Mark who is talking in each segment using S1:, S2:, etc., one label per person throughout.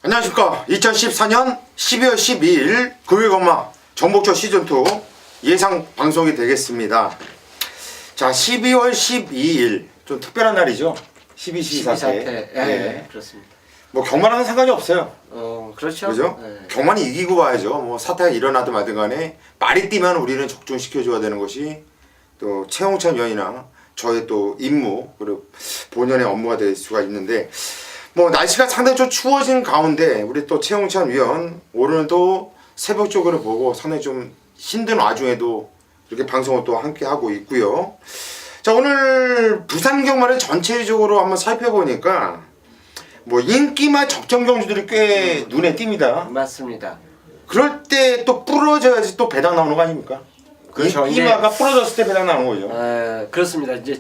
S1: 안녕하십니까. 2014년 12월 12일 금요일건마 전복초 시즌2 예상 방송이 되겠습니다. 자, 12월 12일 좀 특별한 날이죠. 12.12 사태.
S2: 네, 그렇습니다.
S1: 뭐 경마랑은 상관이 없어요.
S2: 그렇죠.
S1: 그죠?
S2: 네.
S1: 경마는 이기고 와야죠. 뭐 사태가 일어나든 말든 간에 말이 뛰면 우리는 적중시켜줘야 되는 것이 또 최홍찬 위원이나 저의 또 임무 그리고 본연의 업무가 될 수가 있는데, 뭐 날씨가 상당히 좀 추워진 가운데 우리 또 최홍찬 위원 오늘도 새벽 쪽으로 보고 상당히 좀 힘든 와중에도 이렇게 방송을 또 함께 하고 있고요. 자, 오늘 부산 경마를 전체적으로 한번 살펴보니까 뭐 인기만 적정 경주들이 꽤 눈에 띕니다.
S2: 맞습니다.
S1: 그럴 때 또 부러져야지 또 배당 나오는 거 아닙니까?
S2: 그렇죠.
S1: 인기마가 부러졌을 때 배당 나오는 거죠.
S2: 그렇습니다. 이제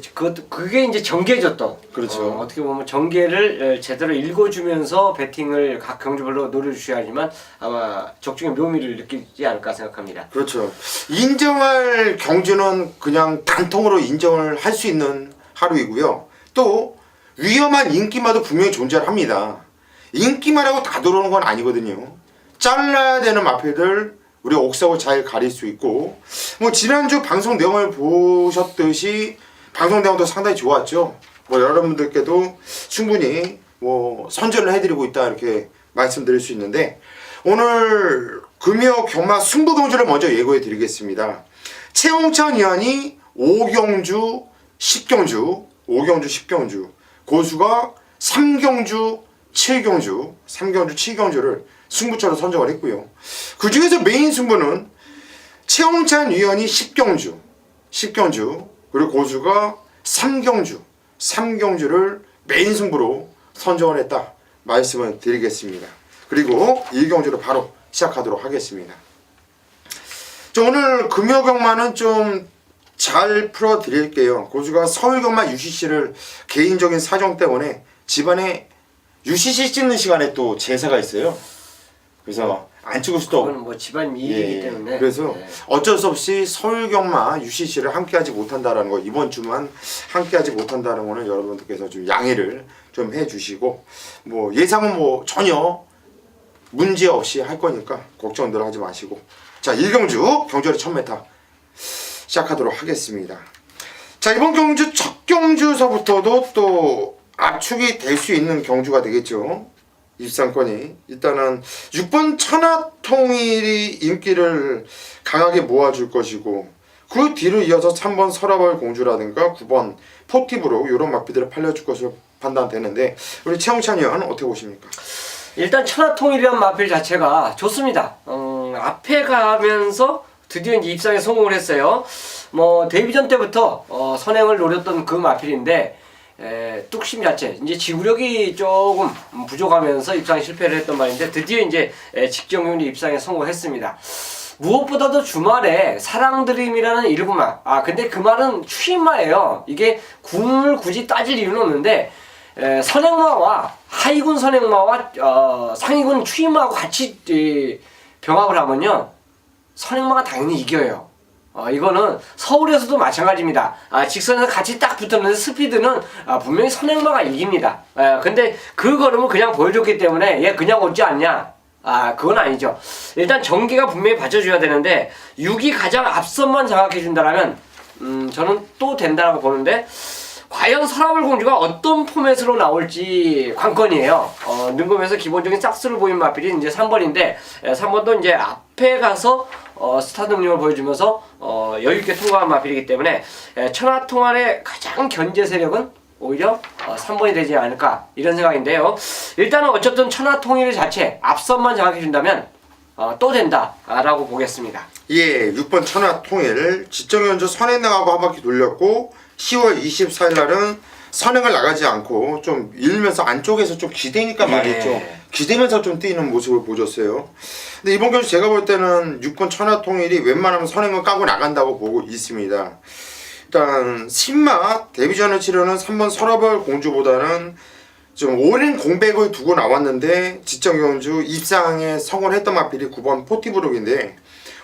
S2: 그게 이제 전개죠 또.
S1: 그렇죠.
S2: 어떻게 보면 전개를 제대로 읽어주면서 배팅을 각 경주별로 노려주셔야지만 아마 적중의 묘미를 느끼지 않을까 생각합니다.
S1: 그렇죠. 인정할 경주는 그냥 단통으로 인정을 할 수 있는 하루이고요. 또 위험한 인기마도 분명히 존재를 합니다. 인기마라고 다 들어오는 건 아니거든요. 잘라야 되는 마필들 우리 옥석을 잘 가릴 수 있고, 뭐 지난주 방송 내용을 보셨듯이 방송 내용도 상당히 좋았죠. 뭐 여러분들께도 충분히 뭐 선전을 해드리고 있다 이렇게 말씀드릴 수 있는데, 오늘 금요 경마 승부 경주를 먼저 예고해 드리겠습니다. 최홍찬 위원이 5경주 10경주 5경주 10경주 고수가 3경주 7경주 3경주 7경주를 승부처로 선정을 했고요. 그 중에서 메인 승부는 최홍찬 위원이 10경주 그리고 고수가 3경주를 메인 승부로 선정을 했다 말씀을 드리겠습니다. 그리고 1경주로 바로 시작하도록 하겠습니다. 자, 오늘 금요경마는 좀 잘 풀어드릴게요. 고수가 서울경마 UCC를 개인적인 사정 때문에 집안에 UCC 찍는 시간에 또 제사가 있어요. 그래서 안 찍을 수도
S2: 그건 뭐 집안 일이기 때문에.
S1: 그래서 어쩔 수 없이 서울경마 UCC를 함께하지 못한다라는 거, 이번 주만 함께하지 못한다는 거는 여러분들께서 좀 양해를 좀 해주시고, 뭐 예상은 뭐 전혀 문제 없이 할 거니까 걱정들 하지 마시고, 자, 1경주 경주리 1000m 시작하도록 하겠습니다. 자, 이번 경주 첫 경주서부터도 또 압축이 될 수 있는 경주가 되겠죠. 입상권이 일단은 6번 천하통일이 인기를 강하게 모아줄 것이고, 그 뒤를 이어서 3번 서라벌 공주라든가 9번 포티브로 이런 마피들을 팔려줄 것으로 판단되는데, 우리 최홍찬 의원 어떻게 보십니까?
S2: 일단 천하통일이란 마필 자체가 좋습니다. 앞에 가면서 드디어 이제 입상에 성공을 했어요. 뭐 데뷔전 때부터 선행을 노렸던 그 마필인데, 뚝심 자체 이제 지구력이 조금 부족하면서 입상에 실패를 했던 말인데, 드디어 이제 직경윤이 입상에 성공했습니다. 무엇보다도 주말에 사랑드림이라는 1구마, 근데 그 말은 추임마예요. 이게 군을 굳이 따질 이유는 없는데, 선행마와 하위군 선행마와 상위군 추임마하고 같이 병합을 하면요, 선행마가 당연히 이겨요. 이거는 서울에서도 마찬가지입니다. 직선에서 같이 딱 붙었는데 스피드는 분명히 선행마가 이깁니다. 근데 그 걸음을 그냥 보여줬기 때문에 얘 그냥 오지 않냐? 그건 아니죠. 일단 전개가 분명히 받쳐줘야 되는데, 6이 가장 앞선만 장악해준다라면 저는 또 된다라고 보는데, 과연 서라벌 공주가 어떤 포맷으로 나올지 관건이에요. 능검에서 기본적인 싹스를 보인 마필이 이제 3번인데, 3번도 이제 앞에 가서 스타 능력을 보여주면서 여유있게 통과한 마필이기 때문에, 천하통일의 가장 견제 세력은 오히려 3번이 되지 않을까 이런 생각인데요. 일단은 어쨌든 천하통일 자체 앞선만 장악해준다면 또 된다라고 보겠습니다.
S1: 예, 6번 천하통일 지정연주 선행 나가고 한 바퀴 돌렸고, 10월 24일 날은 선행을 나가지 않고 좀 일면서 안쪽에서 좀 기대니까 말이죠. 기대면서 좀 뛰는 모습을 보여줬어요. 근데 이번 경주 제가 볼 때는 6번 천하통일이 웬만하면 선행을 까고 나간다고 보고 있습니다. 일단 신마 데뷔전을 치르는 3번 서라벌 공주보다는 좀 오랜 공백을 두고 나왔는데 지정경주 입상에 성공했던 마필이 9번 포티브룩인데,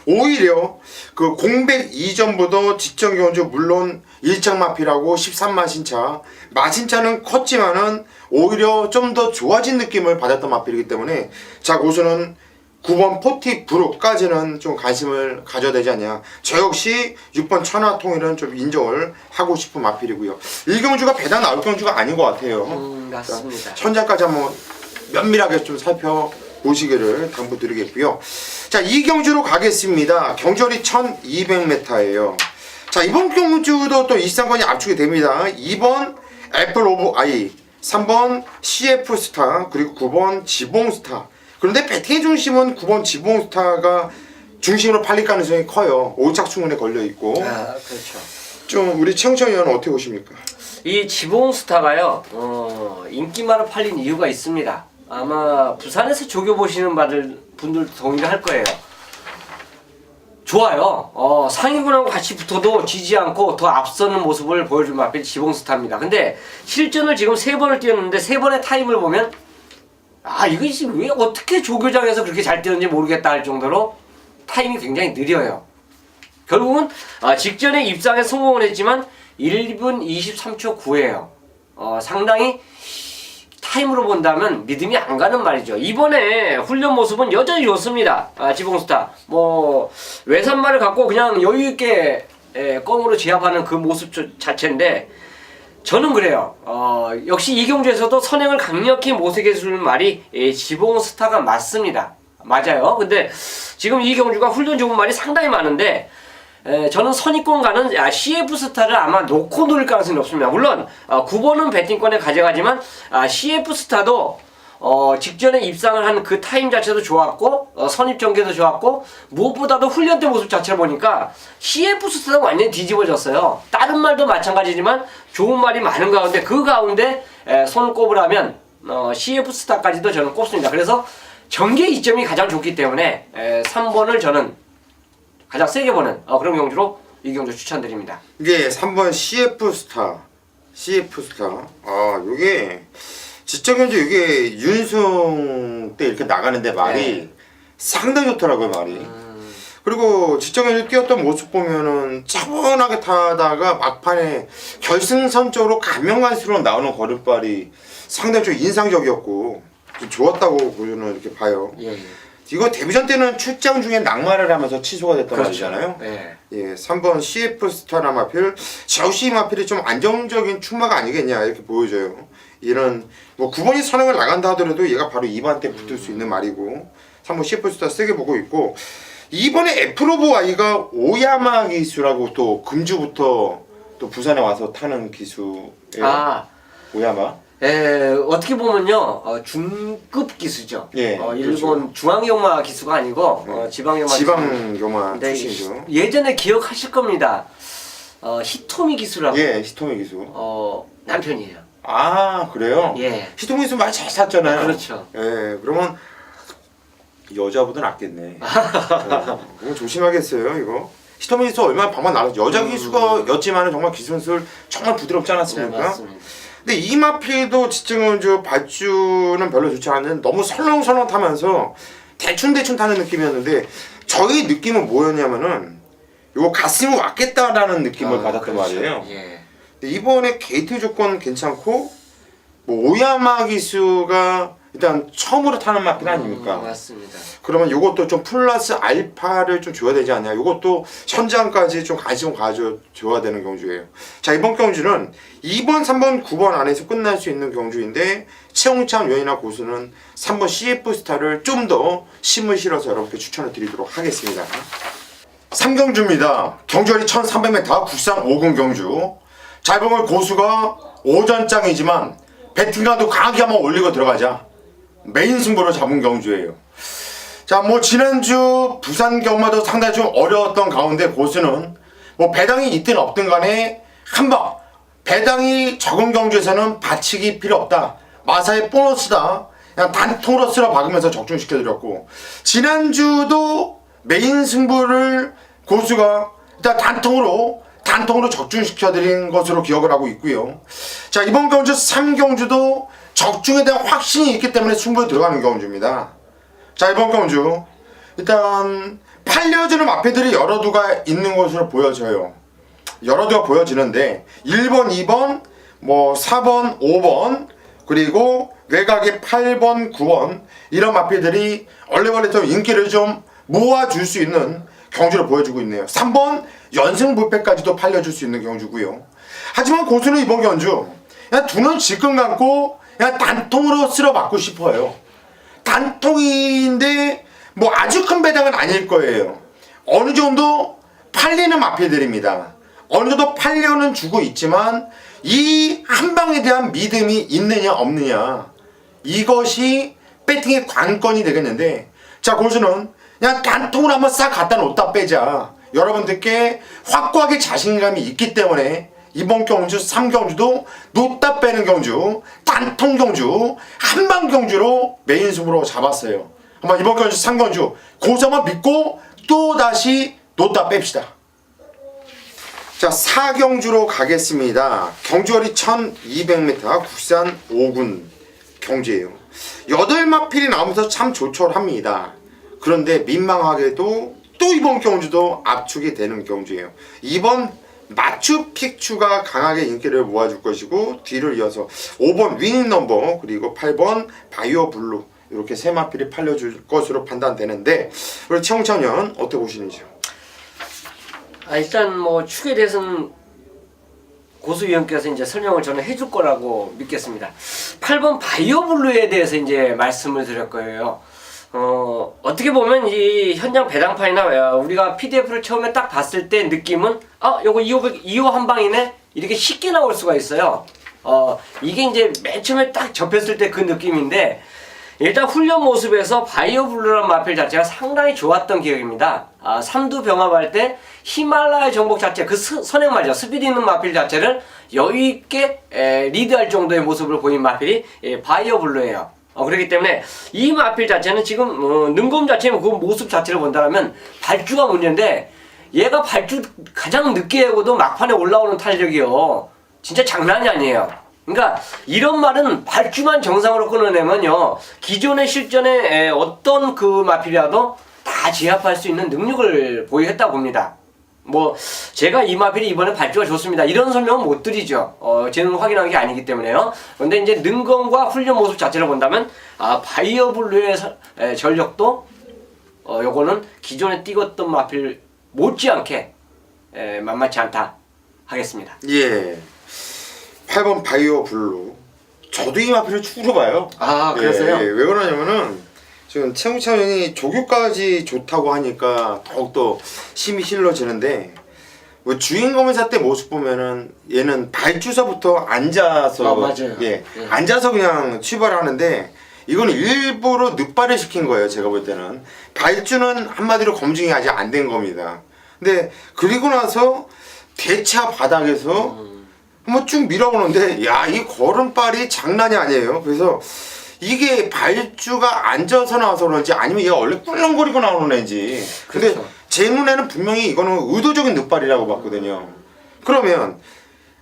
S1: 오히려 그 공백 이전보다 직전 경주 물론 일장 마필하고 13만 신차 마신차는 컸지만은 오히려 좀 더 좋아진 느낌을 받았던 마필이기 때문에 자 고수는 9번 포티 브룩까지는 좀 관심을 가져야 되지 않냐. 저 역시 6번 천하통일은 좀 인정을 하고 싶은 마필이고요. 이 경주가 배당 나올 경주가 아닌 것 같아요.
S2: 맞습니다.
S1: 현장까지 한번 면밀하게 좀 살펴보시기를 당부드리겠고요. 자, 이 경주로 가겠습니다. 경주거리 1200m예요. 자, 이번 경주도 또 일상권이 압축이 됩니다. 2번 애플 오브 아이, 3번 CF 스타, 그리고 9번 지봉 스타. 그런데 배팅의 중심은 9번 지봉 스타가 중심으로 팔릴 가능성이 커요. 오착충문에 걸려 있고.
S2: 아, 그렇죠.
S1: 좀 우리 최홍철 의원은 어떻게 보십니까?
S2: 이 지봉 스타가요, 인기만을 팔린 이유가 있습니다. 아마 부산에서 조교 보시는 분들도 동의를 할 거예요. 좋아요. 상위군하고 같이 붙어도 지지 않고 더 앞서는 모습을 보여준 마필 지봉 스타입니다. 근데 실전을 지금 3번을 뛰었는데 3번의 타임을 보면 이것이 왜 어떻게 조교장에서 그렇게 잘 뛰는지 모르겠다 할 정도로 타임이 굉장히 느려요. 결국은 직전에 입상에 성공을 했지만 1분 23초 9예요. 상당히 타임으로 본다면 믿음이 안 가는 말이죠. 이번에 훈련 모습은 여전히 좋습니다. 지봉스타 뭐 외산말을 갖고 그냥 여유 있게 껌으로 제압하는 그 모습 자체인데 저는 그래요. 역시 이 경주에서도 선행을 강력히 모색해주는 말이 지봉스타가 맞습니다. 맞아요. 근데 지금 이 경주가 훈련 좋은 말이 상당히 많은데 저는 선입권 가는 CF 스타를 아마 놓고 노릴 가능성이 높습니다. 물론 9번은 배팅권에 가져가지만 CF 스타도 직전에 입상을 한 그 타임 자체도 좋았고 선입 전개도 좋았고 무엇보다도 훈련 때 모습 자체를 보니까 CF 스타가 완전히 뒤집어졌어요. 다른 말도 마찬가지지만 좋은 말이 많은 가운데 그 가운데 손을 꼽으라면 CF 스타까지도 저는 꼽습니다. 그래서 전개 이점이 가장 좋기 때문에 3번을 저는 가장 세게 보는 그런 경주로 이 경주 추천드립니다.
S1: 이게 3번 CF 스타. 요게 지적 경주 이게 윤승 때 이렇게 나가는데 말이 상당히 좋더라고요, 말이. 그리고 지적 경주 뛰었던 모습 보면은 차분하게 타다가 막판에 결승선 쪽으로 가면 갈수록 나오는 걸음발이 상당히 좀 인상적이었고 좀 좋았다고 저는 이렇게 봐요. 이거 데뷔전 때는 출장 중에 낙마를 하면서 취소가 됐던 말이잖아요.
S2: 네.
S1: 3번 CF 스타나 마필, 샤오시 마필이 좀 안정적인 출마가 아니겠냐 이렇게 보여져요. 이런 뭐 9번이 선행을 나간다 하더라도 얘가 바로 2번 때 붙을 수 있는 말이고 3번 CF 스타 세게 보고 있고 2번에 애플 오브 아이가 오야마 기수라고 또 금주부터 또 부산에 와서 타는 기수예요. 오야마.
S2: 어떻게 보면요 중급 기수죠. 일본
S1: 그렇죠.
S2: 중앙경마 기수가 아니고
S1: 지방경마 출신이죠.
S2: 예전에 기억하실 겁니다. 히토미 기수라고.
S1: 히토미 기수.
S2: 남편이에요.
S1: 그래요? 히토미 기수 말 잘 탔잖아요.
S2: 그렇죠.
S1: 그러면 여자보다 낫겠네. 그럼 조심하겠어요 이거. 히토미 기수 얼마나 방만 나왔죠. 여자 기수가였지만은 정말 기술술 정말 부드럽지 않았습니까?
S2: 네, 맞습니다.
S1: 근데 이 마필도 지증은주 발주는 별로 좋지 않은데 너무 설렁설렁 타면서 대충 타는 느낌이었는데 저희 느낌은 뭐였냐면은 요거 갔으면 왔겠다라는 느낌을 받았단 말이에요. 근데 이번에 게이트 조건 괜찮고 뭐 오야마 기수가 일단 처음으로 타는 마필 아닙니까?
S2: 맞습니다.
S1: 그러면 요것도 좀 플러스 알파를 좀 줘야 되지 않냐. 요것도 현장까지 좀 관심을 가져줘야 되는 경주예요. 자, 이번 경주는 2번, 3번, 9번 안에서 끝날 수 있는 경주인데 최홍찬 위원이나 고수는 3번 CF 스타를 좀 더 힘을 실어서 여러분께 추천을 드리도록 하겠습니다. 3경주입니다. 경주거리 1300m 국산 5군 경주. 잘 보면 고수가 오전장이지만 배팅가도 강하게 한번 올리고 들어가자. 메인 승부로 잡은 경주예요. 자, 뭐 지난주 부산 경마도 상당히 좀 어려웠던 가운데 고수는 뭐 배당이 있든 없든 간에 한방 배당이 적은 경주에서는 받치기 필요 없다. 마사의 보너스다. 그냥 단통으로 쓸어 박으면서 적중시켜드렸고 지난주도 메인 승부를 고수가 일단 단통으로 적중시켜드린 것으로 기억을 하고 있고요. 자, 이번 경주 3경주도 적중에 대한 확신이 있기 때문에 승부에 들어가는 경주입니다. 자, 이번 경주 일단 팔려주는 마필들이 여러 두가 있는 것으로 보여져요. 여러 두가 보여지는데 1번, 2번, 뭐 4번, 5번 그리고 외곽의 8번, 9번 이런 마필들이 원래 좀 인기를 좀 모아줄 수 있는 경주를 보여주고 있네요. 3번 연승부패까지도 팔려줄 수 있는 경주고요. 하지만 고수는 이번 경주 그냥 두는 질끈 감고 그냥 단통으로 쓸어받고 싶어요. 단통인데 뭐 아주 큰 배당은 아닐 거예요. 어느 정도 팔리는 마필들입니다. 어느 정도 팔려는 주고 있지만 이 한 방에 대한 믿음이 있느냐 없느냐 이것이 배팅의 관건이 되겠는데 자 고수는 그냥 단통으로 한번 싹 갖다 놓다 빼자. 여러분들께 확고하게 자신감이 있기 때문에 이번 경주 3경주도 놓다 빼는 경주 단통 경주 한방 경주로 메인 승부로 잡았어요. 한번 이번 경주 3경주 고수만 믿고 또 다시 놓다 뺍시다. 자 4경주로 가겠습니다. 경주거리 1200m 국산 5군 경주예요. 8마필이 나오면서 참 조촐합니다. 그런데 민망하게도 또 이번 경주도 압축이 되는 경주예요. 이번 마추픽추가 강하게 인기를 모아줄 것이고 뒤를 이어서 5번 위닝 넘버 그리고 8번 바이오 블루 이렇게 세 마필이 팔려줄 것으로 판단되는데 우리 최홍찬 어떻게 보시는지요?
S2: 일단 뭐 축에 대해서는 고수위원께서 이제 설명을 저는 해줄 거라고 믿겠습니다. 8번 바이오블루에 대해서 이제 말씀을 드릴 거예요. 어떻게 보면 이 현장 배당판이나 우리가 PDF를 처음에 딱 봤을 때 느낌은 요거 2호 한방이네 이렇게 쉽게 나올 수가 있어요. 이게 이제 맨 처음에 딱 접했을 때 그 느낌인데 일단 훈련 모습에서 바이오블루라는 마필 자체가 상당히 좋았던 기억입니다. 삼두 병합할 때 히말라야 정복 자체 그 선행 말이죠. 스피드 있는 마필 자체를 여유있게 리드할 정도의 모습을 보인 마필이 바이오블루예요. 그렇기 때문에 이 마필 자체는 지금 능검 자체는 그 모습 자체를 본다면 발주가 문제인데 얘가 발주 가장 늦게 하고도 막판에 올라오는 탄력이요 진짜 장난이 아니에요. 그러니까 이런 말은 발주만 정상으로 끊어내면요 기존의 실전에 어떤 그 마필이라도 다 제압할 수 있는 능력을 보유했다 봅니다. 뭐 제가 이 마필이 이번에 발주가 좋습니다 이런 설명은 못 드리죠. 저는 확인한 게 아니기 때문에요. 그런데 이제 능검과 훈련 모습 자체를 본다면 바이오블루의 전력도 요거는 기존에 뛰었던 마필 못지않게 만만치 않다 하겠습니다.
S1: 예. 8번 바이오 블루 저도 이 마필을 축으로 봐요.
S2: 그래서요?
S1: 왜 그러냐면은 지금 최홍찬 형이 조교까지 좋다고 하니까 더욱더 힘이 실러지는데 뭐 주인검의사 때 모습 보면은 얘는 발주서부터 앉아서
S2: 맞아요.
S1: 앉아서 그냥 출발을 하는데 이건 일부러 늦발을 시킨 거예요. 제가 볼 때는 발주는 한마디로 검증이 아직 안 된 겁니다. 근데 그리고 나서 대차 바닥에서 한번 쭉 밀어보는데 야 이 걸음발이 장난이 아니에요. 그래서 이게 발주가 앉아서 나와서 그런지 아니면 얘가 원래 꿀렁거리고 나오는 애인지 근데
S2: 그렇죠.
S1: 제 눈에는 분명히 이거는 의도적인 늦발이라고 봤거든요. 그러면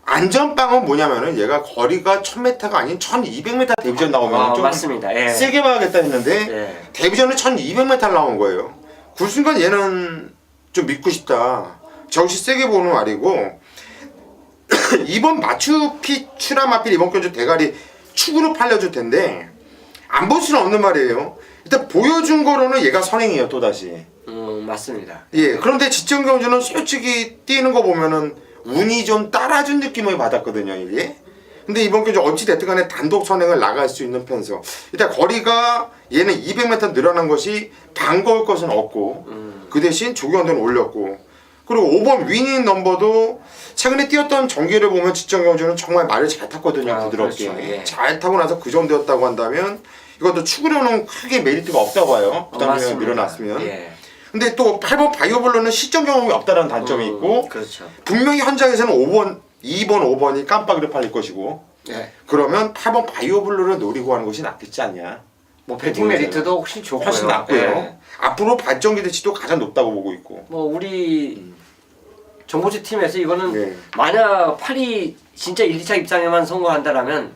S1: 안전빵은 뭐냐면은 얘가 거리가 1000m가 아닌 1200m 데뷔전 나오면 좀
S2: 맞습니다.
S1: 세게 봐야겠다 했는데
S2: 예.
S1: 데뷔전은 1200m 나온 거예요. 그 순간 얘는 좀 믿고 싶다. 저것이 세게 보는 말이고 이번 마추픽추라 마필 이번 경주 대가리 축으로 팔려줄 텐데 안 볼 수는 없는 말이에요. 일단 보여준 거로는 얘가 선행이에요 또다시.
S2: 맞습니다.
S1: 예. 그런데 지정 경주는 솔직히 뛰는 거 보면은 운이 좀 따라준 느낌을 받았거든요 이게. 근데 이번 경주 어찌 됐든 간에 단독 선행을 나갈 수 있는 편서 일단 거리가 얘는 200m 늘어난 것이 반가울 것은 없고 그 대신 조경도는 올렸고 그리고 5번 위닝 넘버도 최근에 뛰었던 전기를 보면 지정 경주는 정말 말을 잘 탔거든요. 부드럽게.
S2: 그렇죠. 예.
S1: 잘 타고 나서 그 정도였다고 한다면 이것도 축으로는 크게 메리트가 없다고 봐요. 부담이 밀어놨으면.
S2: 예.
S1: 근데 또 8번 바이오블루는 시점 경험이 없다는 단점이 있고
S2: 그렇죠.
S1: 분명히 현장에서는 2번, 5번이 깜빡이로 팔릴 것이고
S2: 예.
S1: 그러면 8번 바이오블루를 노리고 하는 것이 낫겠지 않냐.
S2: 뭐 배팅 메리트도 훨씬 좋고요.
S1: 훨씬 낫고요.
S2: 예.
S1: 앞으로 발전 기대치도 가장 높다고 보고 있고.
S2: 뭐 우리 정보지 팀에서 이거는
S1: 네.
S2: 만약 8이 진짜 1, 2차 입상에만 성공한다라면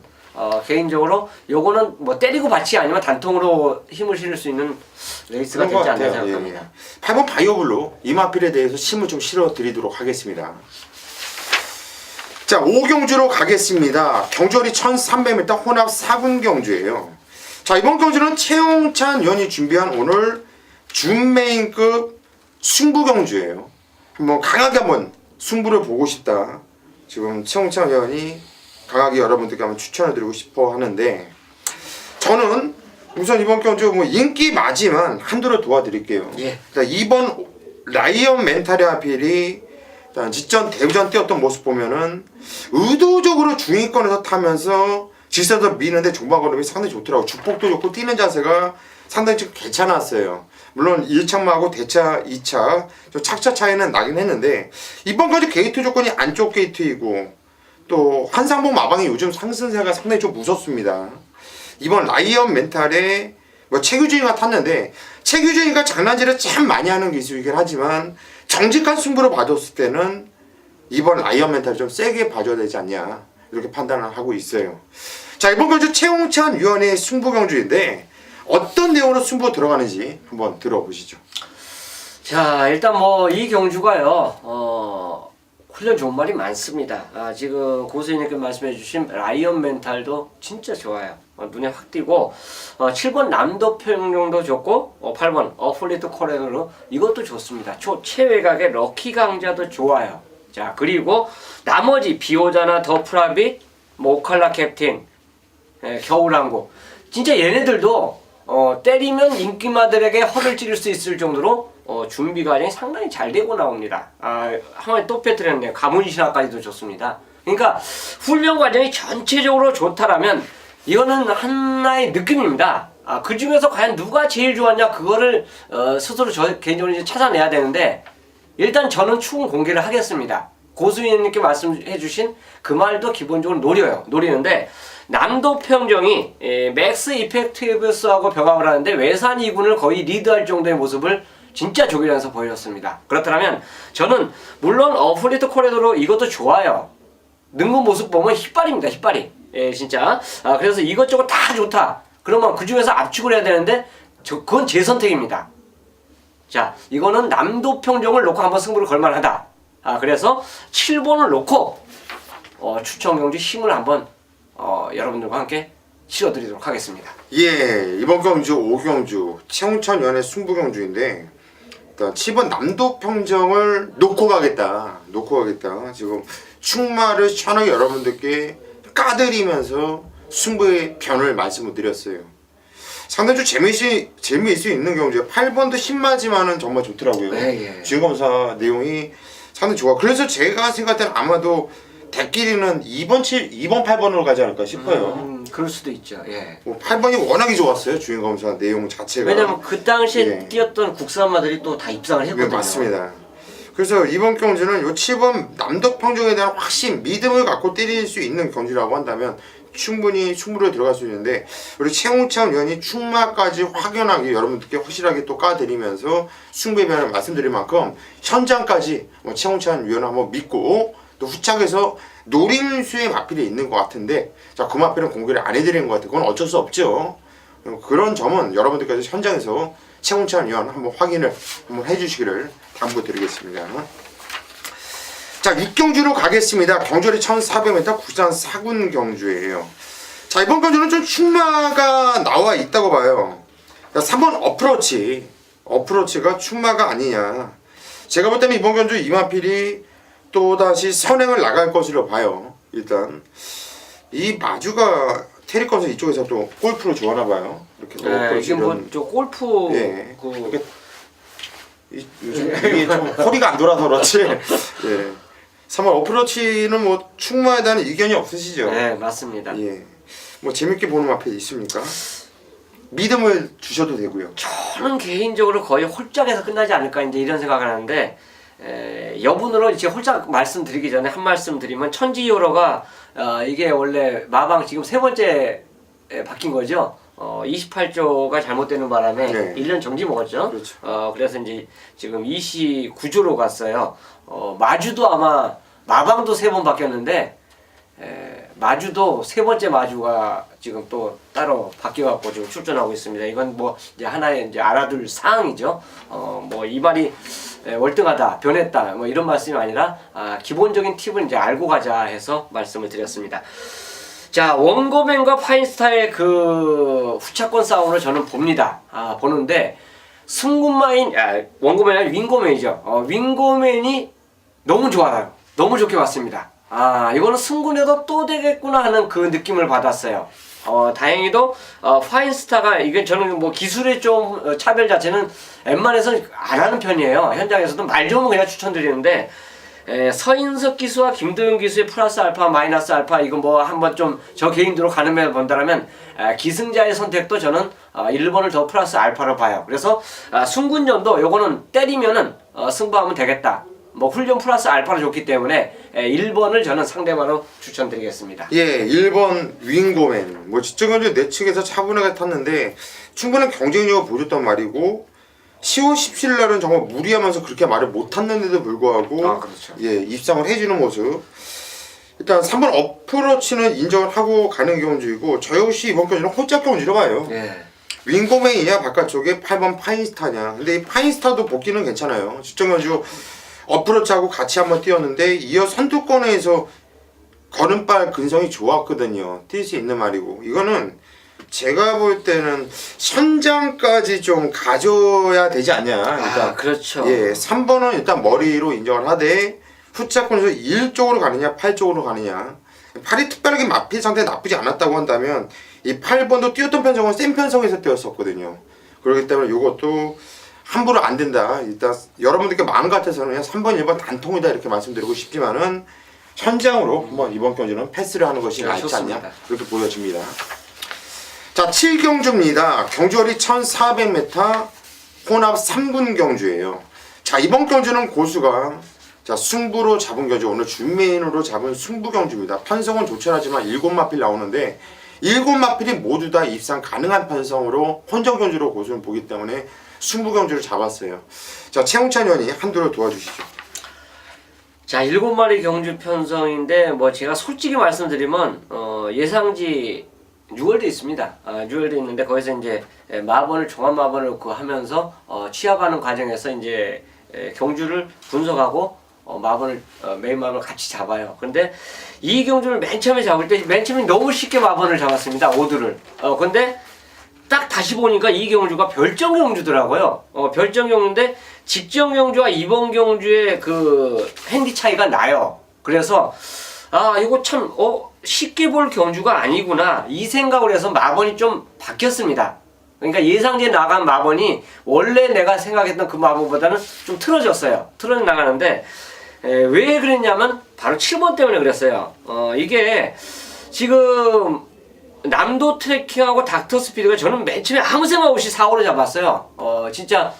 S2: 개인적으로 요거는 뭐 때리고 받치 아니면 단통으로 힘을 실을 수 있는 레이스가
S1: 그런 것
S2: 되지 않나
S1: 같아요.
S2: 생각합니다.
S1: 8번 바이오블루 이 마필에 대해서 심을 좀 실어 드리도록 하겠습니다. 자, 5경주로 가겠습니다. 경주월이 1300m 혼합 4군 경주예요. 자, 이번 경주는 최홍찬 위원이 준비한 오늘 준메인급 승부 경주예요. 한번 강하게 한번 승부를 보고 싶다. 지금 최홍찬 위원이 강하게 여러분들께 한번 추천해 드리고 싶어 하는데, 저는 우선 이번 경주 뭐 인기 맞지만 한도를 도와드릴게요.
S2: 예.
S1: 자, 이번 라이언 멘탈의 하필이 직전 데뷔전 뛰었던 모습 보면은 의도적으로 중위권에서 타면서 질서도 미는데 종방 걸음이 상당히 좋더라고. 주폭도 좋고 뛰는 자세가 상당히 좀 괜찮았어요. 물론 1차마하고 대차 2차 좀 착차 차이는 나긴 했는데, 이번 까지 게이트 조건이 안쪽 게이트이고 또 한상봉 마방이 요즘 상승세가 상당히 좀 무섭습니다. 이번 라이언 멘탈에 뭐 최규진이가 탔는데, 최규진이가 장난질을 참 많이 하는 기술이긴 하지만 정직한 승부로 봐줬을 때는 이번 라이언 멘탈을 좀 세게 봐줘야 되지 않냐, 이렇게 판단을 하고 있어요. 자, 이번 경주 최홍찬 위원의 승부 경주인데 어떤 내용으로 승부 들어가는지 한번 들어보시죠.
S2: 자, 일단 뭐 이 경주가요, 훈련 좋은 말이 많습니다. 지금 고수님께 말씀해주신 라이언 멘탈도 진짜 좋아요. 눈에 확 띄고, 7번 남도평정도 좋고, 8번 어플리트 코레노로 이것도 좋습니다. 최외곽의 럭키 강자도 좋아요. 자, 그리고 나머지 비오자나 더 프라빗, 오칼라 캡틴, 겨울항구, 진짜 얘네들도 때리면 인기마들에게 허를 찌를 수 있을 정도로 준비 과정이 상당히 잘 되고 나옵니다. 한 번에 또 빼뜨렸네요. 가문신화까지도 좋습니다. 그러니까 훈련 과정이 전체적으로 좋다라면 이거는 하나의 느낌입니다. 그 중에서 과연 누가 제일 좋았냐, 그거를 스스로 저 개인적으로 이제 찾아내야 되는데, 일단 저는 추후 공개를 하겠습니다. 고수인님께 말씀해주신 그 말도 기본적으로 노리는데, 남도평정이 맥스 이펙티브스하고 병합을 하는데 외산 2군을 거의 리드할 정도의 모습을 진짜 조기련에서 보여줬습니다. 그렇다면 저는 물론 어플리트 코레도로 이것도 좋아요. 능구 모습 보면 휘발입니다. 휘발이. 진짜. 그래서 이것저것 다 좋다. 그러면 그 중에서 압축을 해야 되는데 그건 제 선택입니다. 자, 이거는 남도평정을 놓고 한번 승부를 걸만하다. 그래서 7번을 놓고 추천 경주 힘을 한번 여러분들과 함께 실어드리도록 하겠습니다.
S1: 예, 이번 경주 5경주 최홍찬 위원의 승부 경주인데, 일단 7번 남도평정을 놓고 가겠다. 지금 충마를 시원하게 여러분들께 까드리면서 승부의 변을 말씀을 드렸어요. 상당히 좀 재미있을 수 있는 경주예요. 8번도 신마지만은 정말 좋더라고요.
S2: 예.
S1: 주행검사 내용이 상당히 좋아. 그래서 제가 생각할 때는 아마도 대끼리는 2번 8번으로 가지 않을까 싶어요.
S2: 그럴 수도 있죠. 예.
S1: 8번이 워낙에 좋았어요. 주행검사 내용 자체가.
S2: 왜냐면 그 당시에
S1: 예.
S2: 뛰었던 국산마들이 또 다 입상을 했거든요.
S1: 네, 맞습니다. 그래서 이번 경주는 요 7번 남도평정에 대한 확신, 믿음을 갖고 때릴 수 있는 경주라고 한다면 충분히 승부로 들어갈 수 있는데, 우리 최홍찬 위원이 충마까지 확연하게 여러분들께 확실하게 또 까드리면서 승부의 변을 말씀드릴 만큼 현장까지 최홍찬 위원을 한번 믿고, 또 후착에서 노림수의 마필이 있는 것 같은데, 자, 그 마필은 공개를 안 해드리는 것 같아요. 그건 어쩔 수 없죠. 그런 점은 여러분들께서 현장에서 최홍찬 위원 한번 확인을 한번 해주시기를 당부드리겠습니다. 자, 6경주로 가겠습니다. 경주월이 1400m 국산 4군 경주예요. 자, 이번 경주는 좀 충마가 나와 있다고 봐요. 3번 어프로치가 충마가 아니냐. 제가 볼 때는 이번 경주 이마필이 또다시 선행을 나갈 것으로 봐요. 일단 이 마주가 테리건서 이쪽에서 또 골프를 좋아하나 봐요. 이렇게 또
S2: 이게 뭐저 골프
S1: 예. 요즘 이게 좀 허리가 안 돌아서 그렇지. 예. 3번 어프로치는 뭐 충마에 대한 의견이 없으시죠?
S2: 네, 맞습니다.
S1: 예. 뭐 재밌게 보는 마필 있습니까? 믿음을 주셔도 되고요.
S2: 저는 개인적으로 거의 홀짝에서 끝나지 않을까 이제 이런 생각을 하는데, 여분으로 이제 홀짝 말씀드리기 전에 한 말씀 드리면, 천지요로가 이게 원래 마방 지금 세 번째 바뀐 거죠. 28조가 잘못되는 바람에
S1: 네.
S2: 1년 정지 먹었죠.
S1: 그렇죠.
S2: 그래서 이제 지금 29조로 갔어요. 마주도 아마 마방도 3번 바뀌었는데, 마주도 세 번째 마주가 지금 또 따로 바뀌어갖고 지금 출전하고 있습니다. 이건 뭐 이제 하나의 이제 알아둘 사항이죠. 뭐 이 말이 월등하다, 변했다, 뭐 이런 말씀이 아니라 기본적인 팁을 이제 알고 가자 해서 말씀을 드렸습니다. 자, 원고맨과 파인스타의 그 후차권 싸움을 저는 봅니다. 보는데 승군마인 원고맨이 아니라 윙고맨이죠. 윙고맨이 너무 좋아요. 너무 좋게 봤습니다. 이거는 승군에도 또 되겠구나 하는 그 느낌을 받았어요. 다행히도 파인스타가 이게 저는 뭐 기술의 좀 차별 자체는 웬만해서 안 하는 편이에요. 현장에서도 말 좋으면 그냥 추천드리는데 서인석 기수와 김도윤 기수의 플러스 알파 마이너스 알파 이거 뭐 한번 좀 저 개인적으로 가늠해 본다라면 기승자의 선택도 저는 1번을 더 플러스 알파로 봐요. 그래서 승군전도 요거는 때리면은 승부하면 되겠다. 뭐 훈련 플러스 알파로 좋기 때문에 1번을 저는 상대방으로 추천드리겠습니다.
S1: 예, 1번 윙고맨. 뭐 직전까지 내 측에서 차분하게 탔는데 충분한 경쟁력을 보여줬단 말이고 10월 17일 날은 정말 무리하면서 그렇게 말을 못 탔는데도 불구하고
S2: 그렇죠.
S1: 예, 입상을 해주는 모습. 일단 3번 어프로치는 인정을 하고 가는 경주이고 저 역시 이번 경주는 홀짝 경주로 가요.
S2: 예.
S1: 윙고맨이냐 바깥쪽에 8번 파인스타냐. 근데 이 파인스타도 복귀는 괜찮아요. 직전 경주 어프로치하고 같이 한번 뛰었는데 이어 선두권에서 걸음발 근성이 좋았거든요. 뛸 수 있는 말이고 이거는 제가 볼 때는 선장까지 좀 가져야 되지 않냐. 일단
S2: 그렇죠.
S1: 예, 3번은 일단 머리로 인정을 하되 후차권에서 1쪽으로 가느냐 8쪽으로 가느냐. 8이 특별하게 마필 상태 나쁘지 않았다고 한다면 이 8번도 뛰었던 편성은 센 편성에서 뛰었었거든요. 그렇기 때문에 이것도 함부로 안 된다. 일단 여러분들께 마음 같아서는 그냥 3번, 1번 단통이다 이렇게 말씀드리고 싶지만은 현장으로 한번 이번 경주는 패스를 하는 것이 낫지 않냐 그렇게 보여집니다. 자, 7경주입니다. 경주거리 1400m 혼합 3분 경주예요. 자, 이번 경주는 고수가 자 승부로 잡은 경주, 오늘 준메인으로 잡은 승부 경주입니다. 편성은 좋지 않지만 7마필 나오는데 7마필이 모두 다 입상 가능한 편성으로 혼전 경주로 고수는 보기 때문에 승부 경주를 잡았어요. 자, 최홍찬 의원이 한두를 도와주시죠.
S2: 자, 7마리 경주 편성인데 뭐 제가 솔직히 말씀드리면 예상지 6월대 있습니다. 6월대 있는데 거기서 이제 마번을 종합 마번을 그 하면서 취합하는 과정에서 이제 경주를 분석하고 마번을 메인 마번을 같이 잡아요. 근데 이 경주를 맨 처음에 잡을 때 맨 처음에 너무 쉽게 마번을 잡았습니다. 오드를. 근데 딱 다시 보니까 이 경주가 별정 경주더라고요. 별정 경주인데 직전 경주와 이번 경주의 그 핸디 차이가 나요. 그래서 이거 참 쉽게 볼 경주가 아니구나 이 생각을 해서 마번이 좀 바뀌었습니다. 그러니까 예상지에 나간 마번이 원래 내가 생각했던 그 마번보다는 좀 틀어졌어요. 틀어져 나가는데 왜 그랬냐면 바로 7번 때문에 그랬어요. 이게 지금 남도 트래킹하고 닥터 스피드가 저는 맨 처음에 아무 생각 없이 4호를 잡았어요. 진짜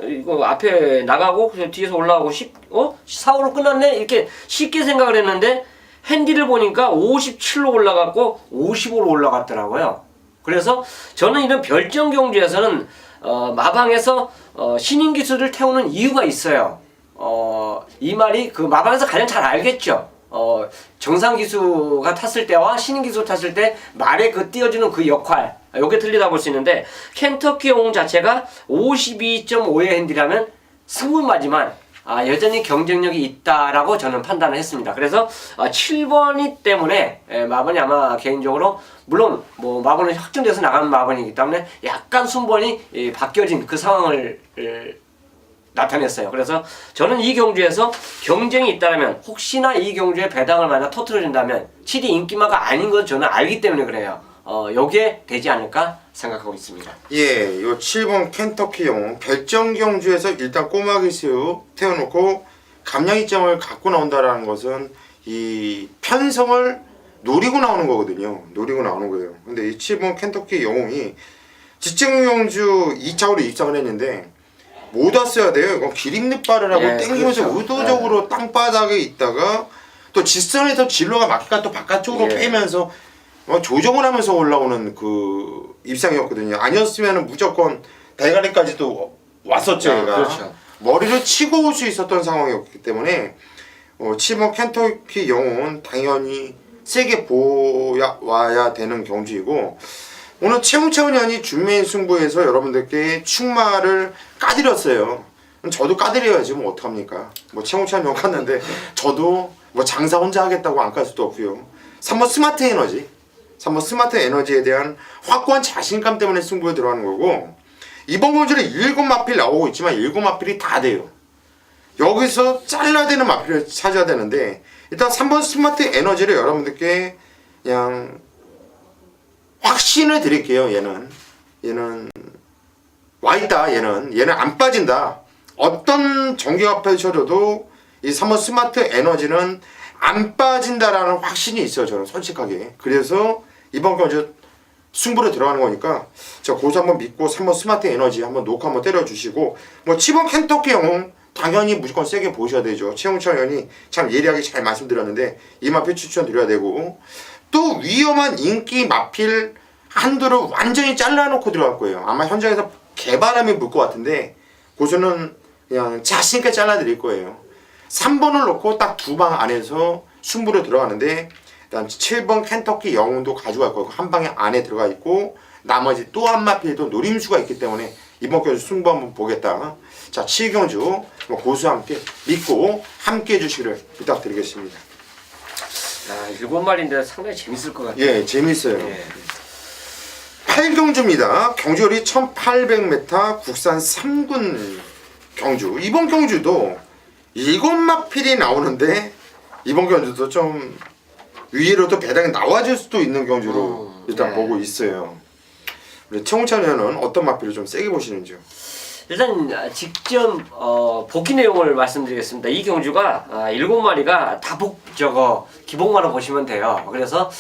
S2: 이거 앞에 나가고 뒤에서 올라가고 4호로 끝났네 이렇게 쉽게 생각을 했는데 핸디를 보니까 57로 올라갔고 55로 올라갔더라고요. 그래서 저는 이런 별정 경주에서는 마방에서 신인 기수를 태우는 이유가 있어요. 이 말이 그 마방에서 가장 잘 알겠죠. 정상 기수가 탔을 때와 신인 기수 탔을 때 말에 그 띄워주는 그 역할 요게 틀리다 볼 수 있는데 켄터키 용 자체가 52.5의 핸디라면 승부마지만 여전히 경쟁력이 있다라고 저는 판단을 했습니다. 그래서 7번이 때문에 마번이 아마 개인적으로 물론 뭐 마번은 확정돼서 나가는 마번이기 때문에 약간 순번이 바뀌어진 그 상황을 나타냈어요. 그래서 저는 이 경주에서 경쟁이 있다면 혹시나 이 경주에 배당을 만약 터트려준다면 7이 인기마가 아닌 건 저는 알기 때문에 그래요. 요게 되지 않을까 생각하고 있습니다.
S1: 예, 요 7번 켄터키 영웅 별정 경주에서 일단 꼬마기수 태워놓고 감량이점을 갖고 나온다라는 것은 이 편성을 노리고 나오는 거거든요. 노리고 나오는 거예요. 근데 이 7번 켄터키 영웅이 직전 경주 2차로 입상을 했는데 못 왔어야 돼요. 이건 기립늦발을 하고 땡기면서
S2: 그렇죠.
S1: 의도적으로 땅바닥에 있다가 또 직선에서 진로가 막히니까 또 바깥쪽으로 빼면서 조정을 하면서 올라오는 그 입상이었거든요. 아니었으면 무조건 대가리까지도 왔었죠. 얘가.
S2: 그렇죠.
S1: 머리를 치고 올 수 있었던 상황이었기 때문에 7번 켄터키 영웅은 당연히 세게 보아야 되는 경주이고, 오늘 최웅찬 의원이 준매인 승부에서 여러분들께 충마를 까드렸어요. 저도 까드려야지 뭐 어떡합니까. 뭐 최웅찬 의원 갔는데 저도 뭐 장사 혼자 하겠다고 안 깔 수도 없고요. 3번 스마트 에너지, 3번 스마트 에너지에 대한 확고한 자신감 때문에 승부에 들어가는 거고, 이번 경주는 7마필 나오고 있지만 7마필이 다 돼요. 여기서 잘라야 되는 마필을 찾아야 되는데, 일단 3번 스마트 에너지를 여러분들께 그냥 확신을 드릴게요. 얘는 와있다. 얘는 안 빠진다. 어떤 전개가 펼쳐져도 이 3번 스마트 에너지는 안 빠진다라는 확신이 있어요. 저는 솔직하게. 그래서 이번 경주 승부로 들어가는 거니까 자, 고수 한번 믿고 3번 스마트 에너지 한번 놓고 한번 때려주시고, 뭐 7번 켄터키 영웅 당연히 무조건 세게 보셔야 되죠. 최웅찬 의원이 참 예리하게 잘 말씀드렸는데 이 마필 추천드려야 되고, 또 위험한 인기 마필 한두를 완전히 잘라놓고 들어갈 거예요. 아마 현장에서 개바람이 불 것 같은데 고수는 그냥 자신있게 잘라드릴 거예요. 3번을 놓고 딱 2방 안에서 승부로 들어가는데, 일단 7번 켄터키 영웅도 가져갈 거고 한 방에 안에 들어가 있고, 나머지 또 한 마필도 노림수가 있기 때문에 이번 경주 승부 한번 보겠다. 자, 7경주 고수와 함께 믿고 함께 해주시기를 부탁드리겠습니다.
S2: 아, 7마리인데 상당히 재밌을 것 같아요.
S1: 예, 재밌어요.
S2: 예.
S1: 8경주입니다. 경주거리 1800m 국산 3군 경주. 이번 경주도 7마필이 나오는데 이번 경주도 좀 위로도 배당이 나와줄 수도 있는 경주로 일단
S2: 네.
S1: 보고 있어요. 우리 최웅찬 의원은 어떤 마필을 좀 세게 보시는지요?
S2: 일단 직접 복귀 내용을 말씀드리겠습니다. 이 경주가 7마리가 다 기복마로 보시면 돼요. 그래서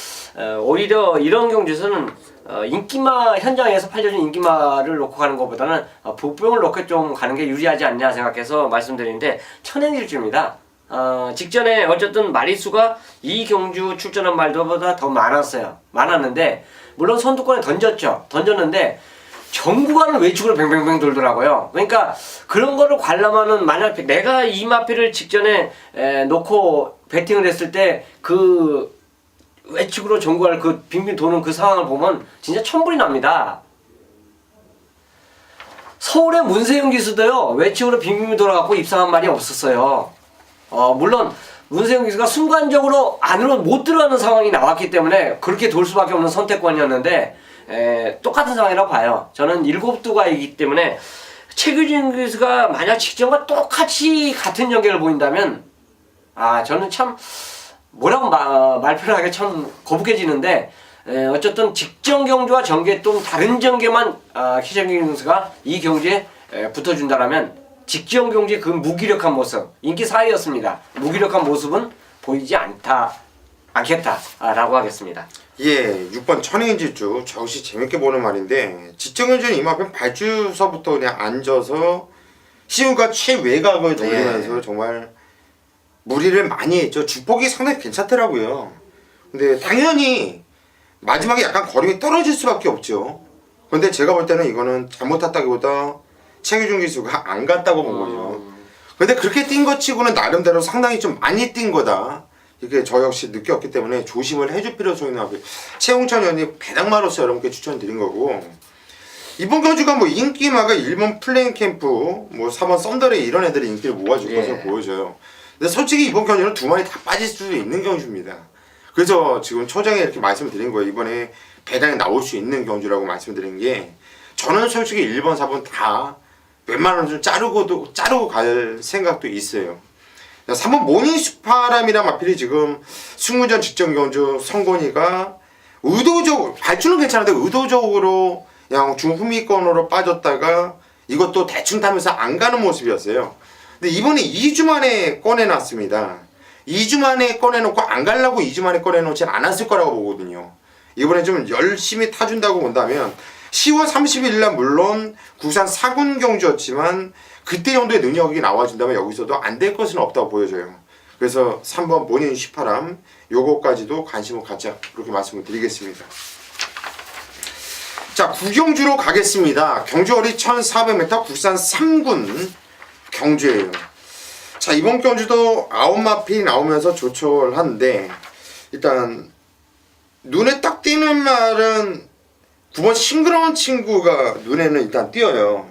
S2: 오히려 이런 경주에서는 인기마 현장에서 팔려준 인기마를 놓고 가는 것보다는 복병을 놓고 좀 가는 게 유리하지 않냐 생각해서 말씀드리는데, 천행일주입니다. 직전에 어쨌든 마리수가 이 경주 출전한 말들보다 더 많았는데 물론 선두권에 던졌는데 전구간을 외축으로 뱅뱅뱅 돌더라고요. 그러니까 그런 거를 관람하는, 만약 내가 이 마필을 직전에 놓고 배팅을 했을 때 그 외축으로 전구간을 그 빙빙 도는 그 상황을 보면 진짜 천불이 납니다. 서울의 문세영 기수도요, 외축으로 빙빙 돌아갖고 입상한 말이 없었어요. 물론 문세영 기수가 순간적으로 안으로 못 들어가는 상황이 나왔기 때문에 그렇게 돌 수밖에 없는 선택권이었는데, 똑같은 상황이라고 봐요. 저는 7두가이기 때문에 최규진 기수가 만약 직전과 똑같이 같은 연계를 보인다면 저는 참 뭐라고 말표하기 참 거북해지는데, 어쨌든 직전 경주와 전개 또 다른 전개만 최규진 기수가 이 경주에 붙어준다라면 직전 경주의 그 무기력한 모습, 인기 4위였습니다. 무기력한 모습은 보이지 않겠다라고 하겠습니다.
S1: 예, 6번 천행인질주 저 역시 재밌게 보는 말인데, 직전경주는 이만큼 발주서부터 그냥 앉아서 시우가 최외곽을 돌리면서 정말 무리를 많이 했죠. 주폭이 상당히 괜찮더라고요. 근데 당연히 마지막에 약간 거림이 떨어질 수밖에 없죠. 근데 제가 볼 때는 이거는 잘못 탔다기보다 최규중 기수가 안 갔다고 본 거죠. 근데 그렇게 뛴 것 치고는 나름대로 상당히 좀 많이 뛴 거다, 이렇게 저 역시 느꼈기 때문에 조심을 해줄 필요성이 있는 앞에 최웅찬 의원이 배당마로서 여러분께 추천드린 거고, 이번 경주가 뭐 인기마가 1번 플레인 캠프, 뭐 4번 썬더레이 이런 애들이 인기를 모아줄 것으로 보여져요. 근데 솔직히 이번 경주는 2마리 다 빠질 수도 있는 경주입니다. 그래서 지금 초장에 이렇게 말씀을 드린 거예요. 이번에 배당이 나올 수 있는 경주라고 말씀드린 게, 저는 솔직히 1번, 4번 다 웬만하면 좀 자르고 갈 생각도 있어요. 3번 모닝스파람이란 마필이 지금 승무전 직전 경주 성곤이가 의도적으로, 발주는 괜찮은데 의도적으로 그냥 중후미권으로 빠졌다가 이것도 대충 타면서 안 가는 모습이었어요. 근데 이번에 2주 만에 꺼내놨습니다. 2주 만에 꺼내놓고 안 가려고 2주 만에 꺼내놓지 않았을 거라고 보거든요. 이번에 좀 열심히 타준다고 본다면 10월 30일 날 물론 국산 4군 경주였지만 그때 정도의 능력이 나와준다면 여기서도 안 될 것은 없다고 보여져요. 그래서 3번 모닝 슈파람 요거까지도 관심을 갖자, 그렇게 말씀을 드리겠습니다. 자, 구경주로 가겠습니다. 경주거리 1400m 국산 3군 경주예요. 자, 이번 경주도 9마필이 나오면서 조촐한데, 일단 눈에 딱 띄는 말은 9번 싱그러운 친구가 눈에는 일단 띄어요.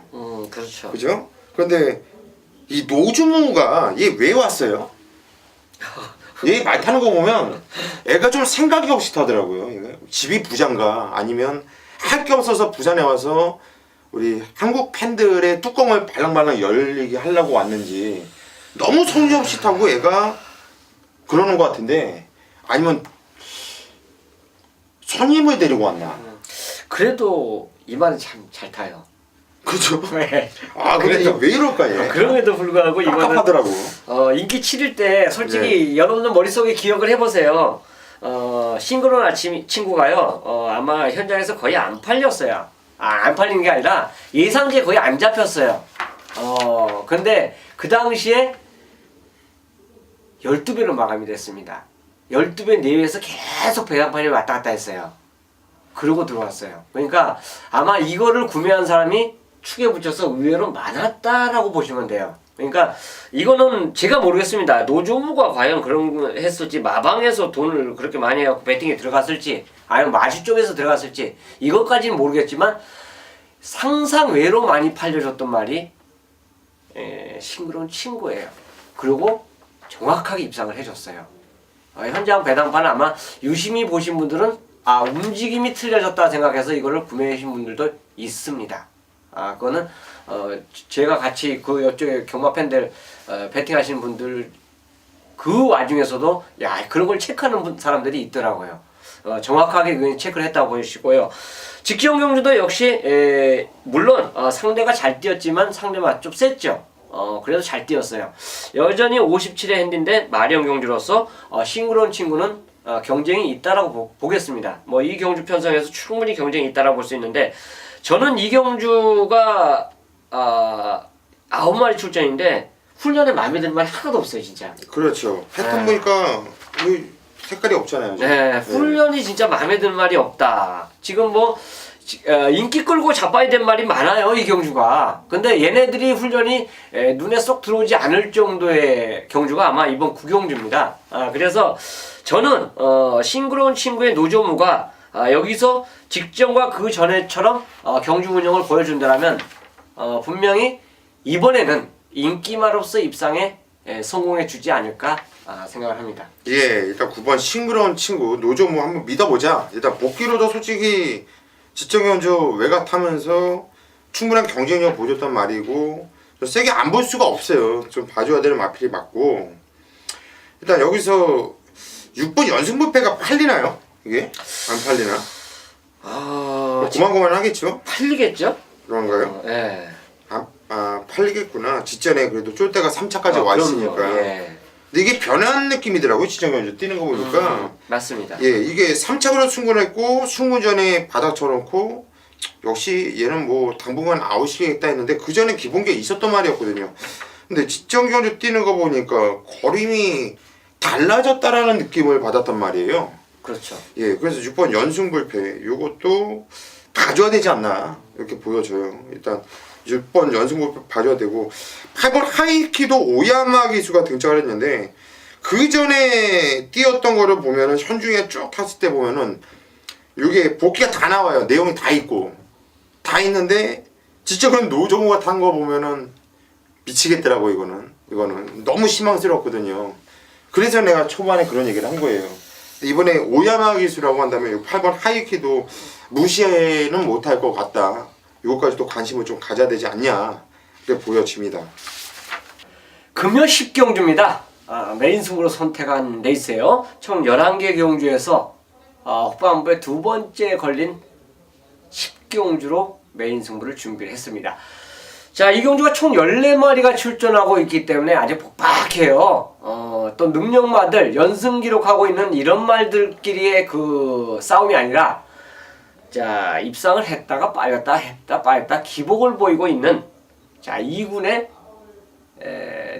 S2: 그렇죠.
S1: 그죠? 그런데 이 노주무가 얘 왜 왔어요? 얘 말 타는 거 보면 애가 좀 생각이 없이 타더라고요. 얘가 집이 부자인가 아니면 할 게 없어서 부산에 와서 우리 한국 팬들의 뚜껑을 발랑발랑 열리게 하려고 왔는지 너무 성의 없이 타고 애가 그러는 것 같은데 아니면 손님을 데리고 왔나?
S2: 그래도 이만은 참 잘 타요.
S1: 그죠?
S2: 네.
S1: 아 근데
S2: 그래도-
S1: 왜 이럴까 얘?
S2: 그럼에도 불구하고 이거는
S1: 깝깝하더라고.
S2: 인기 7일 때 솔직히 여러분들 머릿속에 기억을 해보세요. 싱그러운 아침 친구가요. 아마 현장에서 거의 안 팔렸어요. 안 팔린 게 아니라 예상치에 거의 안 잡혔어요. 근데 그 당시에 12배로 마감이 됐습니다. 12배 내외에서 계속 배당판이 왔다 갔다 했어요. 그러고 들어왔어요. 그러니까 아마 이거를 구매한 사람이 축에 붙여서 의외로 많았다라고 보시면 돼요. 그러니까 이거는 제가 모르겠습니다. 노조무가 과연 그런 거 했을지, 마방에서 돈을 그렇게 많이 해갖고 배팅에 들어갔을지, 아니면 마주 쪽에서 들어갔을지, 이것까지는 모르겠지만 상상 외로 많이 팔려졌던 말이 싱그러운 친구예요. 그리고 정확하게 입상을 해줬어요. 현장 배당판은 아마 유심히 보신 분들은 움직임이 틀려졌다 생각해서 이거를 구매하신 분들도 있습니다. 그거는 제가 같이 그 옆쪽에 경마 팬들 배팅하시는 분들 그 와중에서도 그런 걸 체크하는 사람들이 있더라고요. 정확하게 그 체크를 했다고 보시고요. 직전 경주도 역시 물론 상대가 잘 뛰었지만 상대가 좀 셌죠. 그래도 잘 뛰었어요. 여전히 57의 핸디인데 마령 경주로서 싱그러운 친구는 경쟁이 있다라고 보겠습니다. 뭐 이 경주 편성에서 충분히 경쟁이 있다라고 볼 수 있는데 저는 이 경주가 9마리 출전인데 훈련에 마음에 드는 말이 하나도 없어요, 진짜.
S1: 그렇죠. 패턴 보니까 이 색깔이 없잖아요. 지금.
S2: 네, 훈련이 진짜 마음에 드는 말이 없다. 지금 뭐 인기 끌고 잡아야 될 말이 많아요, 이 경주가. 근데 얘네들이 훈련이 눈에 쏙 들어오지 않을 정도의 경주가 아마 이번 구경주입니다. 그래서 저는 싱그러운 친구의 노조무가 여기서 직전과 그 전에처럼 경주 운영을 보여준다면 분명히 이번에는 인기마로서 입상에 성공해 주지 않을까 생각을 합니다.
S1: 예, 일단 9번 싱그러운 친구 노조무 한번 믿어보자. 일단 복귀로도 솔직히 지정현주 외곽 타면서 충분한 경쟁력 보여줬단 말이고 좀 세게 안 볼 수가 없어요. 좀 봐줘야 되는 마필이 맞고 일단 여기서 6번 연승부패가 팔리나요? 이게? 안 팔리나? 고만고만 하겠죠?
S2: 팔리겠죠?
S1: 그런가요?
S2: 예.
S1: 팔리겠구나. 직전에 그래도 쫄대가 3차까지 와 있으니까.
S2: 예.
S1: 근데 이게 변한 느낌이더라고요. 지정현주 뛰는 거 보니까.
S2: 맞습니다.
S1: 예, 이게 3차로 승부했고 승부 전에 바닥 쳐놓고 역시 얘는 뭐 당분간 아웃이겠다 했는데 그 전에 기본기에 있었던 말이었거든요. 근데 직전경주 뛰는 거 보니까 걸음이 달라졌다라는 느낌을 받았단 말이에요.
S2: 그렇죠.
S1: 예, 그래서 6번 연승불패 요것도 봐줘야 되지 않나 이렇게 보여져요. 일단 6번 연승불패 봐줘야 되고 8번 하이키도 오야마 기수가 등장을 했는데 그 전에 뛰었던 거를 보면은 현중에 쭉 탔을 때 보면은 이게 복귀가 다 나와요. 내용이 다 있고 다 있는데 진짜 그런 노정우가 탄 거 보면은 미치겠더라고. 이거는 너무 실망스럽거든요. 그래서 내가 초반에 그런 얘기를 한 거예요. 이번에 오야마 기수라고 한다면 8번 하이키도 무시는 못할 것 같다. 이것까지도 관심을 좀 가져야 되지 않냐 이렇게 보여집니다.
S2: 금요 10경주입니다. 메인 승부로 선택한 레이스예요. 총 11개 경주에서 후반부에 두 번째 걸린 10경주로 메인 승부를 준비를 했습니다. 자, 이 경주가 총 14마리가 출전하고 있기 때문에 아주 복박해요. 또 능력마들 연승 기록하고 있는 이런 말들끼리의 그 싸움이 아니라 자, 입상을 했다가 빠졌다 기복을 보이고 있는 자, 2군의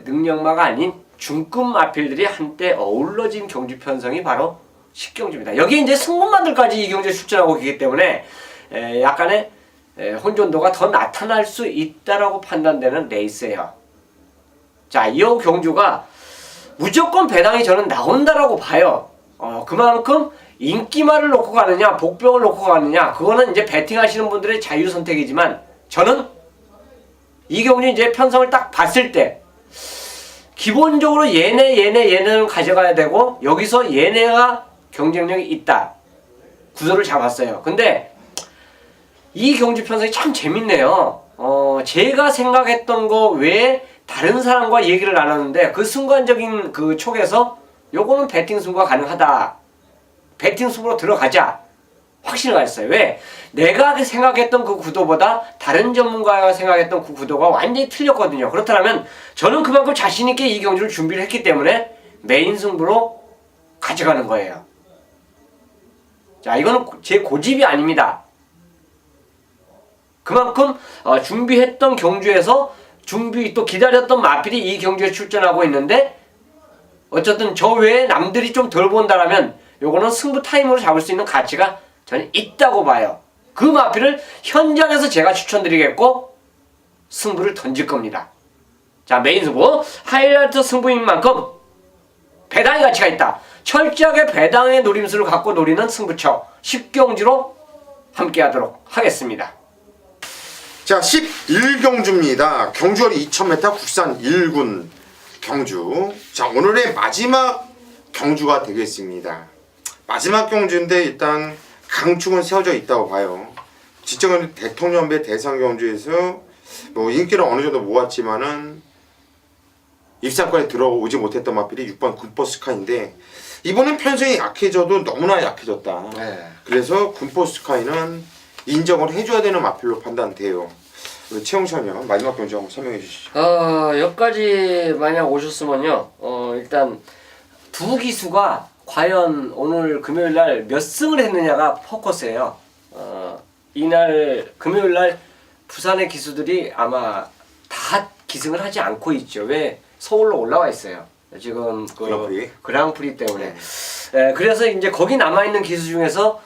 S2: 능력마가 아닌 중급 마필들이 한때 어우러진 경주 편성이 바로 10경주입니다. 여기에 이제 승군마들까지 이 경주에 출전하고 있기 때문에 약간의 혼돈도가 더 나타날 수 있다라고 판단되는 레이스예요. 자, 이 경주가 무조건 배당이 저는 나온다라고 봐요. 그만큼 인기말을 놓고 가느냐 복병을 놓고 가느냐 그거는 이제 배팅하시는 분들의 자유 선택이지만 저는 이경주 이제 편성을 딱 봤을 때 기본적으로 얘네는 가져가야 되고 여기서 얘네가 경쟁력이 있다 구도를 잡았어요. 근데 이 경주 편성이 참 재밌네요. 제가 생각했던 거 외에 다른 사람과 얘기를 나눴는데 그 순간적인 그 촉에서 요거는 배팅 승부가 가능하다. 배팅 승부로 들어가자. 확신을 가졌어요. 왜? 내가 생각했던 그 구도보다 다른 전문가가 생각했던 그 구도가 완전히 틀렸거든요. 그렇다면 저는 그만큼 자신있게 이 경주를 준비를 했기 때문에 메인 승부로 가져가는 거예요. 자, 이거는 제 고집이 아닙니다. 그만큼 준비했던 경주에서 또 기다렸던 마필이 이 경주에 출전하고 있는데 어쨌든 저 외에 남들이 좀 덜 본다라면 요거는 승부 타임으로 잡을 수 있는 가치가 저는 있다고 봐요. 그 마필을 현장에서 제가 추천드리겠고 승부를 던질 겁니다. 자, 메인 승부 하이라이트 승부인 만큼 배당의 가치가 있다. 철저하게 배당의 노림수를 갖고 노리는 승부처 10경주로 함께하도록 하겠습니다.
S1: 자, 11경주입니다. 경주거리 2000m 국산 1군 경주. 자, 오늘의 마지막 경주가 되겠습니다. 마지막 경주인데 일단 강축은 세워져 있다고 봐요. 지적은 대통령배 대상 경주에서 뭐 인기를 어느 정도 모았지만은 입상권에 들어오지 못했던 마필이 6번 군포스카이인데 이번엔 편성이 약해져도 너무나 약해졌다.
S2: 네.
S1: 그래서 군포스카이는 인정을 해줘야 되는 마필로 판단돼요. 우리 최홍천이요. 마지막 경주 한번 설명해 주시죠.
S2: 여기까지 만약 오셨으면요. 일단 두 기수가 과연 오늘 금요일날 몇 승을 했느냐가 포커스예요. 이날 금요일날 부산의 기수들이 아마 다 기승을 하지 않고 있죠. 왜? 서울로 올라와 있어요. 지금 그 그랑프리 때문에. 그래서 이제 거기 남아 있는 기수 중에서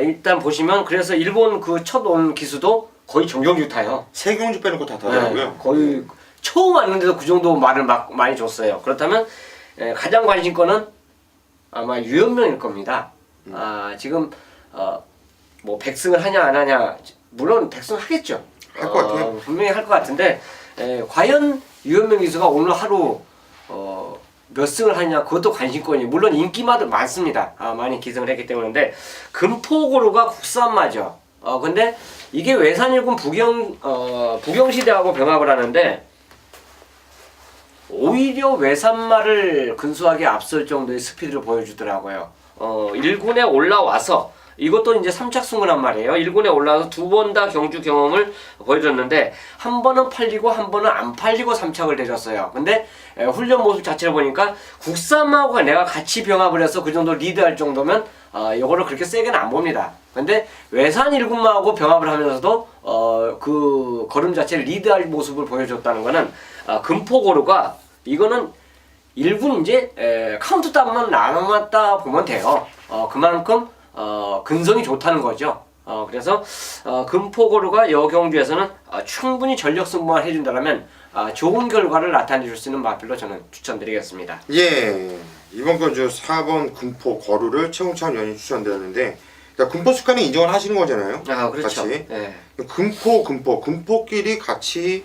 S2: 일단 보시면 그래서 일본 그 첫 온 기수도 거의 정경주 타요.
S1: 세 경주 빼놓고 다 타더라고요.
S2: 거의 처음 왔는데도 그 정도 말을 막 많이 줬어요. 그렇다면 가장 관심권은 아마 유연명일 겁니다. 지금 뭐 100승을 하냐 안 하냐 물론 100승 하겠죠.
S1: 할 것 같아요.
S2: 분명히 할 것 같은데 과연 유연명 기수가 오늘 하루 몇 승을 하냐 그것도 관심권이 물론 인기마도 많습니다. 많이 기승을 했기 때문인데 금포고루가 국산마죠. 근데 이게 외산일군 부경시대하고 병합을 하는데 오히려 외산마를 근소하게 앞설 정도의 스피드를 보여주더라고요. 1군에 올라와서 이것도 이제 3착 승부란 말이에요. 1군에 올라와서 두 번 다 경주 경험을 보여줬는데 한 번은 팔리고 한 번은 안 팔리고 3착을 내줬어요. 근데 훈련 모습 자체를 보니까 국산마하고 내가 같이 병합을 해서 그 정도 리드할 정도면 이거를 그렇게 세게는 안 봅니다. 근데 외산 1군마하고 병합을 하면서도 그 걸음 자체를 리드할 모습을 보여줬다는 거는 금포고루가 이거는 1군 이제 카운트다운만 남았다 보면 돼요. 그만큼 근성이 좋다는 거죠. 그래서 금포고루가 여경주에서는 충분히 전력 승부만 해준다면 좋은 결과를 나타내줄 수 있는 마필로 저는 추천드리겠습니다.
S1: 예, 이번 경주 4번 군포거루를 최홍찬 의원이 추천드렸는데 군포스카는 인정을 하시는 거잖아요.
S2: 그렇죠.
S1: 같이.
S2: 예.
S1: 금포끼리 같이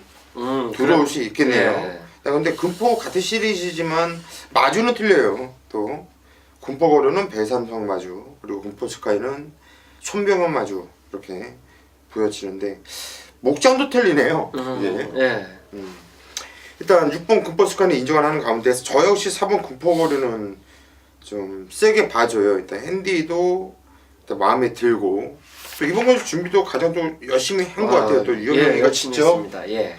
S1: 들어올 수 있겠네요.
S2: 예.
S1: 근데 금포 같은 시리즈지만 마주는 틀려요. 또 군포거루는 배삼성 마주, 그리고 군포스카이는 손병현 마주 이렇게 보여지는데 목장도 틀리네요.
S2: 예.
S1: 일단 6번 군포스카이는 인정을 하는 가운데서 저 역시 4번 군포거루는 좀 세게 봐줘요. 일단 핸디도 일단 마음에 들고 또 이번 경주 준비도 가장 또 열심히 한 것 같아요. 또 유현명이가 직접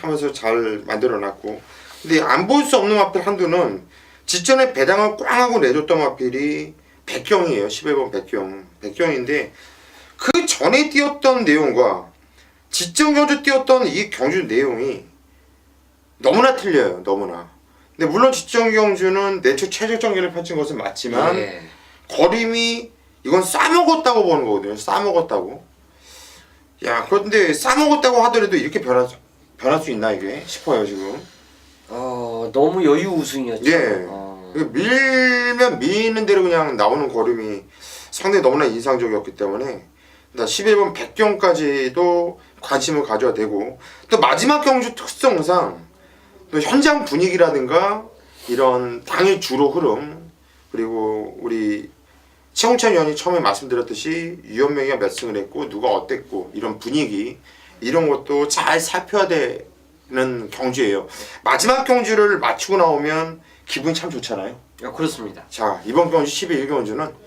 S1: 하면서 잘 만들어놨고 근데 안 볼 수 없는 마필 한두는 직전에 배당을 꽝 하고 내줬던 마필이 백경이에요. 11번 백경인데 그 전에 뛰었던 내용과 직전 경주 뛰었던 이 경주 내용이 너무나 틀려요. 너무나. 근데 물론 직전 경주는 내초 최저 경기를 펼친 것은 맞지만 거림이 이건 싸먹었다고 보는 거거든요. 싸먹었다고. 야, 그런데 싸먹었다고 하더라도 이렇게 변할 수 있나 이게 싶어요 지금.
S2: 너무 여유 우승이었죠.
S1: 예. 밀면 미는 대로 그냥 나오는 걸음이 상당히 너무나 인상적이었기 때문에 11번 백경까지도 관심을 가져야 되고, 또 마지막 경주 특성상 또 현장 분위기라든가 이런 당일 주로 흐름, 그리고 우리 최홍찬 위원이 처음에 말씀드렸듯이 유연명이가 몇 승을 했고 누가 어땠고 이런 분위기, 이런 것도 잘 살펴야 되는 경주예요. 마지막 경주를 마치고 나오면 기분이 참 좋잖아요.
S2: 그렇습니다.
S1: 자, 이번 경주 11경주는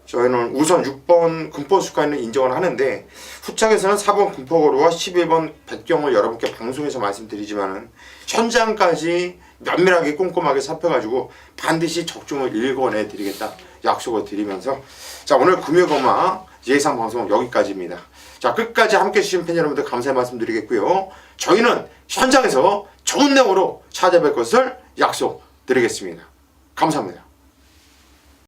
S1: 저희는 우선 6번 금포수가는 인정을 하는데, 후착에서는 4번 금포거루와 11번 백경을 여러분께 방송에서 말씀드리지만은 현장까지 면밀하게 꼼꼼하게 살펴가지고 반드시 적중을 읽어내 드리겠다 약속을 드리면서, 자, 오늘 금요일검마 예상 방송 여기까지입니다. 자, 끝까지 함께 해주신 팬 여러분들 감사의 말씀 드리겠고요. 저희는 현장에서 좋은 내용으로 찾아뵐 것을 약속드리겠습니다. 감사합니다.